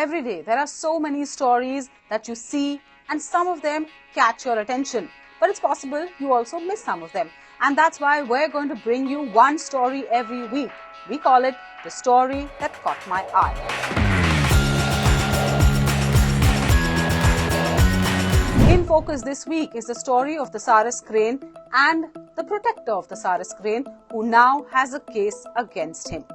Every day there are so many stories that you see and some of them catch your attention. But it's possible you also miss some of them. And that's why we're going to bring you one story every week. We call it The Story That Caught My Eye. In focus this week is the story of the Sarus Crane and the protector of the Sarus Crane, who now has a case against him.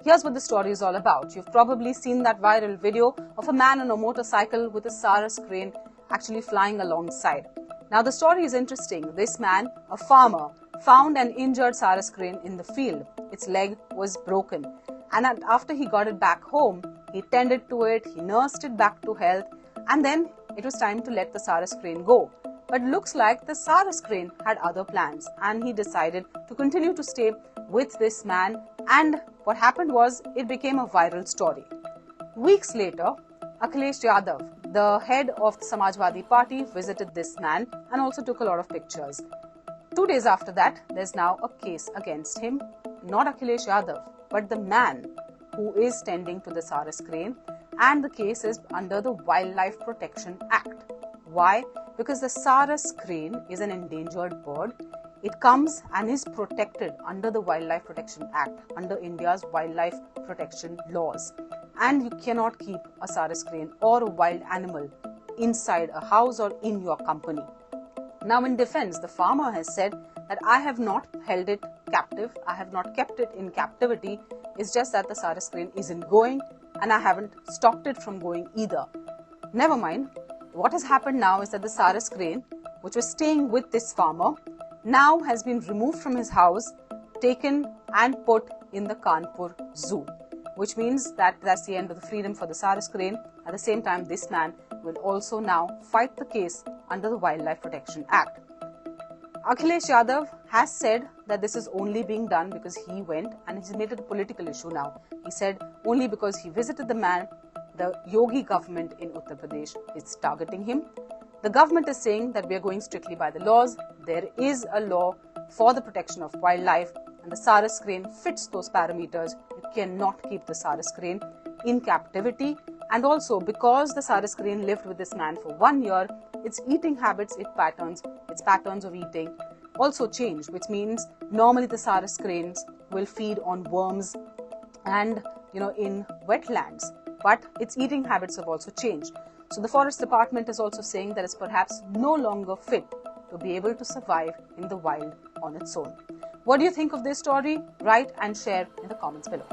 Here's what the story is all about. You've probably seen that viral video of a man on a motorcycle with a Sarus Crane actually flying alongside. Now the story is interesting. This man, a farmer, found an injured Sarus Crane in the field. Its leg was broken. And after he got it back home, he tended to it, he nursed it back to health, and then it was time to let the Sarus Crane go. But looks like the Sarus Crane had other plans and he decided to continue to stay with this man, and what happened was it became a viral story. Weeks later, Akhilesh Yadav, the head of the Samajwadi Party, visited this man and also took a lot of pictures. 2 days after that, there's now a case against him. Not Akhilesh Yadav, but the man who is tending to the Sarus Crane, and the case is under the Wildlife Protection Act. Why? Because the Sarus Crane is an endangered bird. It comes and is protected under the Wildlife Protection Act, under India's wildlife protection laws. And you cannot keep a Sarus Crane or a wild animal inside a house or in your company. Now in defense, the farmer has said that I have not held it captive, I have not kept it in captivity. It's just that the Sarus Crane isn't going and I haven't stopped it from going either. Never mind. What has happened now is that the Sarus Crane, which was staying with this farmer, now has been removed from his house, taken and put in the Kanpur Zoo, which means that that's the end of the freedom for the Sarus Crane. At the same time, this man will also now fight the case under the Wildlife Protection Act. Akhilesh Yadav has said that this is only being done because he went, and he's made it a political issue now. He said only because he visited the man, the Yogi government in Uttar Pradesh is targeting him. The government is saying that we are going strictly by the laws. There is a law for the protection of wildlife, and the Sarus Crane fits those parameters. You cannot keep the Sarus Crane in captivity. And also, because the Sarus Crane lived with this man for 1 year, its eating habits, its patterns of eating also changed, which means normally the Sarus Cranes will feed on worms and in wetlands, but its eating habits have also changed. So the Forest Department is also saying that it's perhaps no longer fit to be able to survive in the wild on its own. What do you think of this story? Write and share in the comments below.